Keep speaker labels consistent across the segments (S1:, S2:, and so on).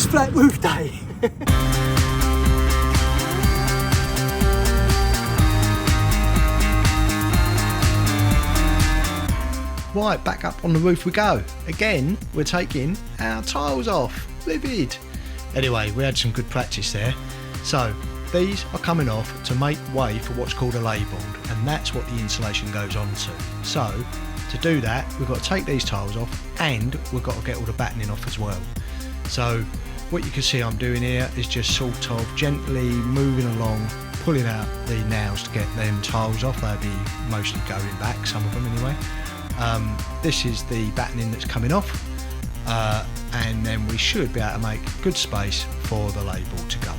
S1: flat roof day. Right, back up on the roof we go. Again, we're taking our tiles off. Livid. Anyway, we had some good practice there. So, these are coming off to make way for what's called a lay board, and that's what the insulation goes on to. So, to do that, we've got to take these tiles off, and we've got to get all the battening off as well. So, what you can see I'm doing here is just sort of gently moving along, pulling out the nails to get them tiles off. They'll be mostly going back, some of them anyway. This is the battening that's coming off, and then we should be able to make good space for the label to go on.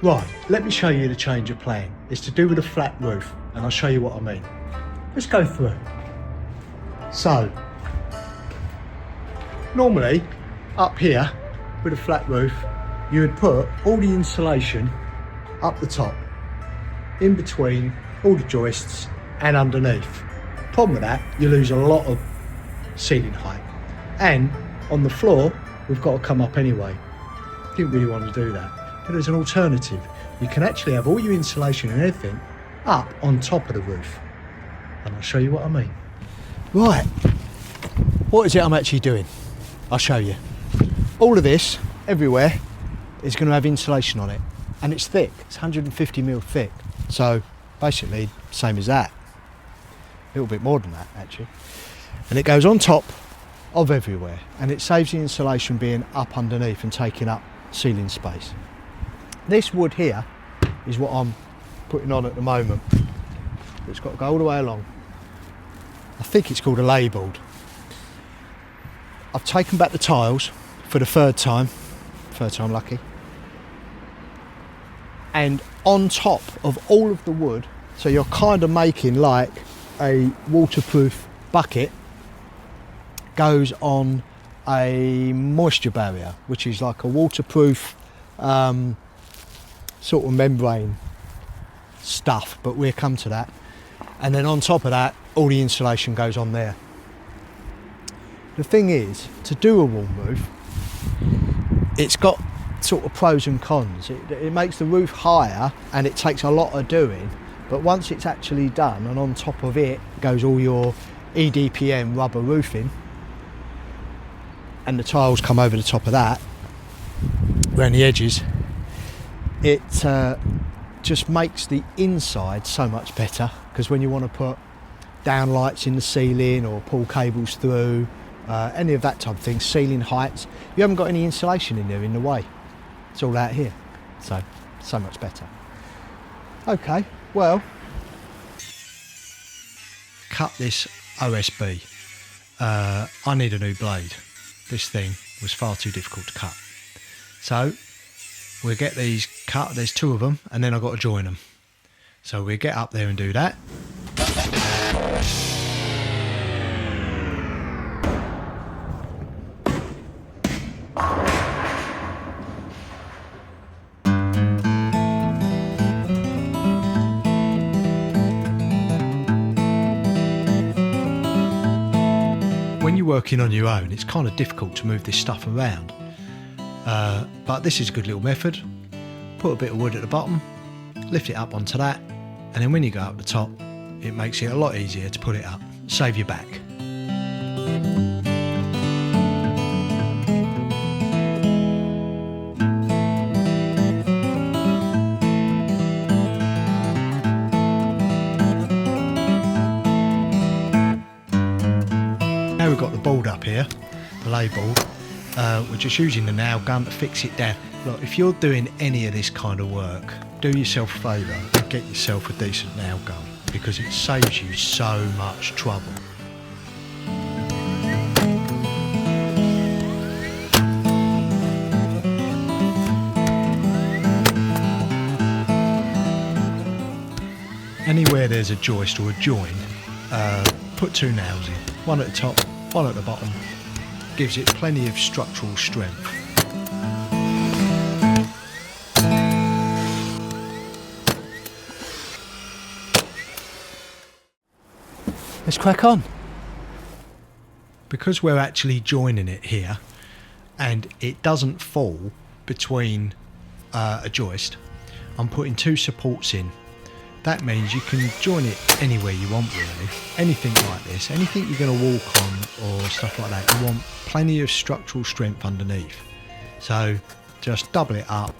S1: Right, let me show you the change of plan. It's to do with a flat roof, and I'll show you what I mean. Let's go through. So, normally, up here, with a flat roof, you would put all the insulation up the top, in between all the joists and underneath. Problem with that, you lose a lot of ceiling height. And on the floor, we've got to come up anyway. Didn't really want to do that. But there's an alternative. You can actually have all your insulation and everything up on top of the roof. And I'll show you what I mean. Right, what is it I'm actually doing? I'll show you. All of this, everywhere, is going to have insulation on it. And it's thick, it's 150mm thick. So basically, same as that. A little bit more than that, actually. And it goes on top of everywhere. And it saves the insulation being up underneath and taking up ceiling space. This wood here is what I'm putting on at the moment. It's got to go all the way along. I think it's called a lay board. I've taken back the tiles for the third time lucky. And on top of all of the wood, so you're kind of making like a waterproof bucket, goes on a moisture barrier, which is like a waterproof sort of membrane stuff, but we'll come to that. And then on top of that, all the insulation goes on there. The thing is, to do a warm roof, it's got sort of pros and cons. It makes the roof higher and it takes a lot of doing, but once it's actually done and on top of it goes all your EDPM rubber roofing and the tiles come over the top of that around the edges, it just makes the inside so much better, because when you want to put down lights in the ceiling or pull cables through, any of that type of thing, ceiling heights, you haven't got any insulation in there in the way. It's all out here, so much better. Okay, well, cut this OSB. I need a new blade. This thing was far too difficult to cut. So we'll get these cut, there's two of them, and then I've got to join them. So we'll get up there and do that. When you're working on your own, it's kind of difficult to move this stuff around. But this is a good little method. Put a bit of wood at the bottom, lift it up onto that, and then when you go up the top, it makes it a lot easier to put it up. Save your back. Now we've got the board up here, the lay board. We're just using the nail gun to fix it down. Look, if you're doing any of this kind of work, do yourself a favour and get yourself a decent nail gun, because it saves you so much trouble. Anywhere there's a joist or a join, put two nails in, one at the top, one at the bottom, gives it plenty of structural strength. Let's crack on. Because we're actually joining it here and it doesn't fall between a joist, I'm putting 2 supports in. That means you can join it anywhere you want really. Anything like this, anything you're going to walk on or stuff like that, you want plenty of structural strength underneath. So just double it up,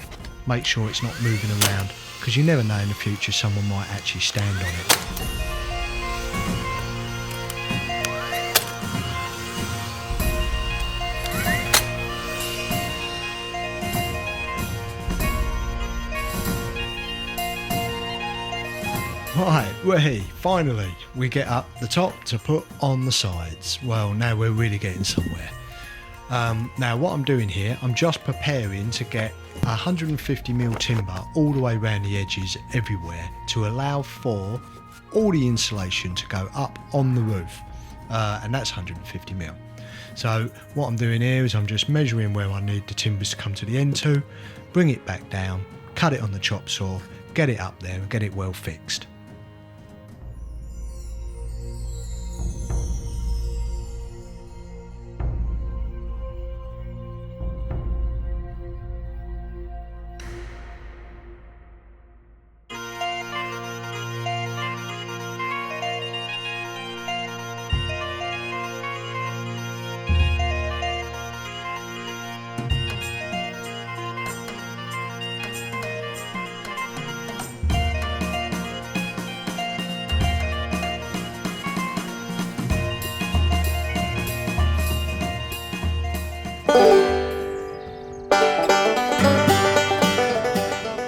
S1: make sure it's not moving around, because you never know in the future someone might actually stand on it. Right, finally we get up the top to put on the sides. Well, now we're really getting somewhere. Now what I'm doing here, I'm just preparing to get 150mm timber all the way around the edges everywhere to allow for all the insulation to go up on the roof, and that's 150mm. So what I'm doing here is I'm just measuring where I need the timbers to come to the end to, bring it back down, cut it on the chop saw, get it up there and get it well fixed.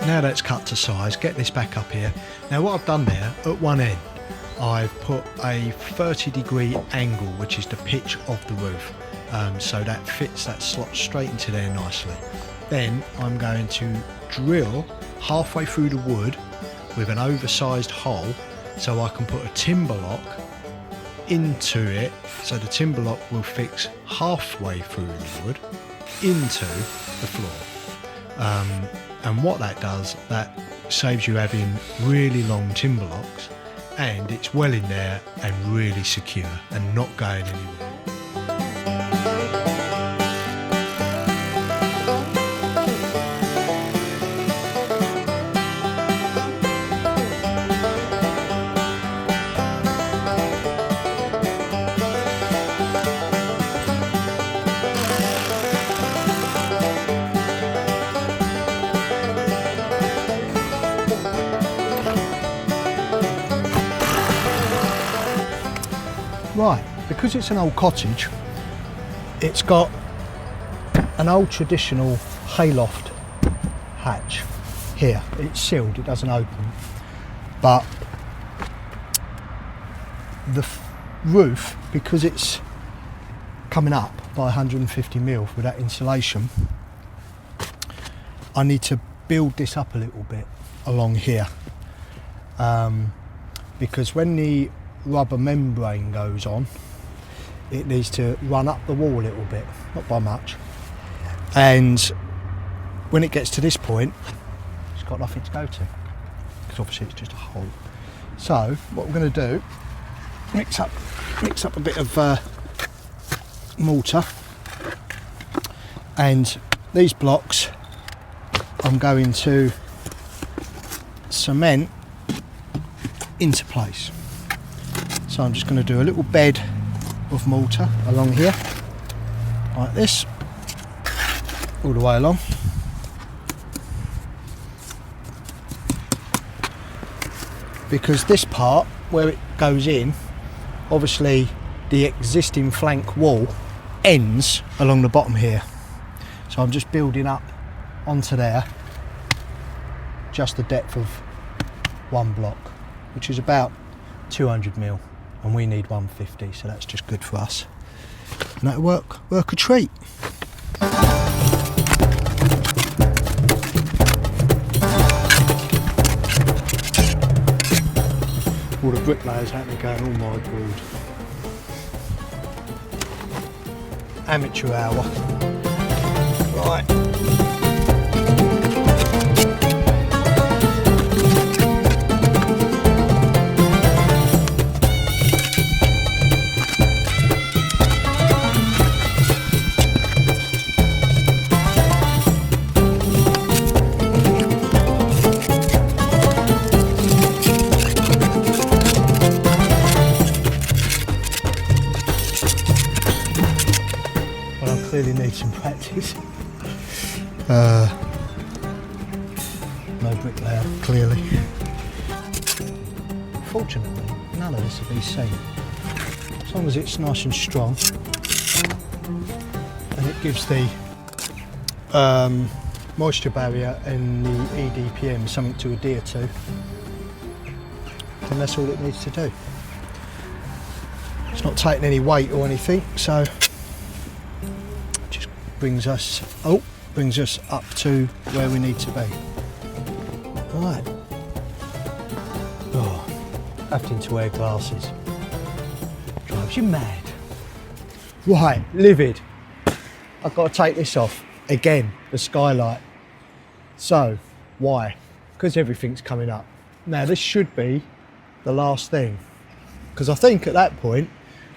S1: Now that's cut to size, get this back up here. Now what I've done there, at one end, I've put a 30-degree angle, which is the pitch of the roof, so that fits that slot straight into there nicely. Then I'm going to drill halfway through the wood with an oversized hole so I can put a timber lock into it, so the timber lock will fix halfway through the wood into the floor. And what that does, that saves you having really long timber locks, and it's well in there and really secure and not going anywhere. Right, because it's an old cottage, it's got an old traditional hayloft hatch here. It's sealed, it doesn't open, but the roof, because it's coming up by 150mm for that insulation, I need to build this up a little bit along here, because when the rubber membrane goes on, it needs to run up the wall a little bit, not by much, and when it gets to this point it's got nothing to go to, because obviously it's just a hole. So what we're going to do, mix up a bit of mortar, and these blocks I'm going to cement into place. So I'm just going to do a little bed of mortar along here, like this, all the way along. Because this part, where it goes in, obviously the existing flank wall ends along the bottom here. So I'm just building up onto there, just the depth of one block, which is about 200mm. And we need 150, so that's just good for us. And that'll work a treat. All the bricklayers had to go, oh my god. amateur hour. Right. Clearly need some practice. No bricklayer, clearly. Fortunately, none of this will be seen. As long as it's nice and strong and it gives the moisture barrier and the EDPM something to adhere to, then that's all it needs to do. It's not taking any weight or anything, so brings us up to where we need to be. Right. Oh, having to wear glasses drives you mad. Right, livid. I've got to take this off again, the skylight. So, why? Because everything's coming up. Now this should be the last thing, because I think at that point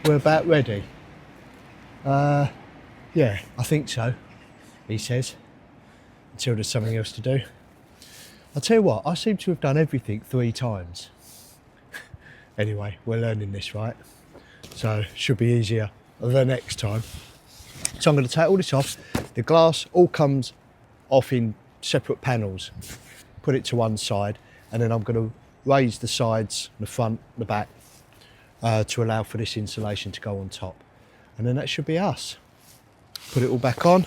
S1: we're about ready. Yeah, I think so, he says, until there's something else to do. I'll tell you what, I seem to have done everything 3 times. Anyway, we're learning this, right? So, should be easier the next time. So I'm going to take all this off. The glass all comes off in separate panels. Put it to one side, and then I'm going to raise the sides, the front, the back, to allow for this insulation to go on top. And then that should be us. Put it all back on.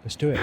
S1: Let's do it.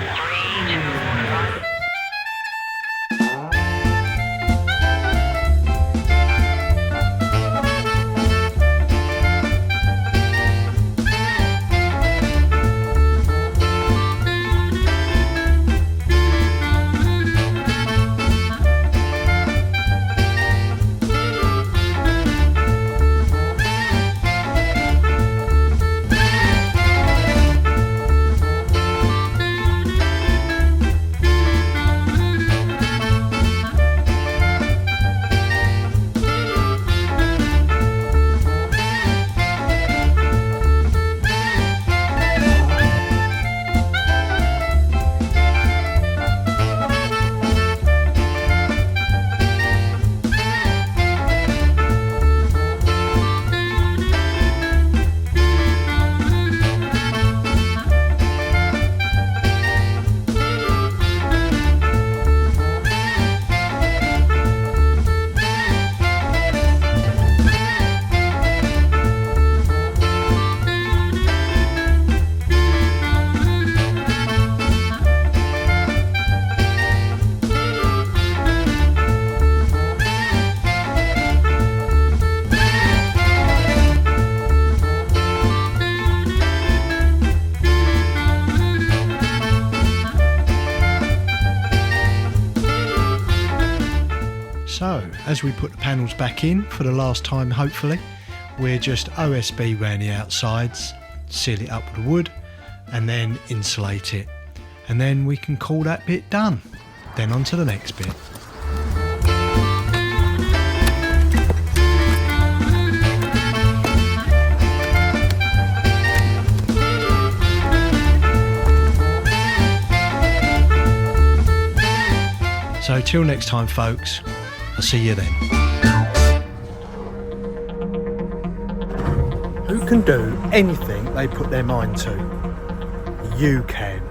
S1: So, as we put the panels back in for the last time, hopefully, we're just OSB round the outsides, seal it up with the wood, and then insulate it. And then we can call that bit done. Then on to the next bit. So till next time, folks, I'll see you then. Who can do anything they put their mind to? You can.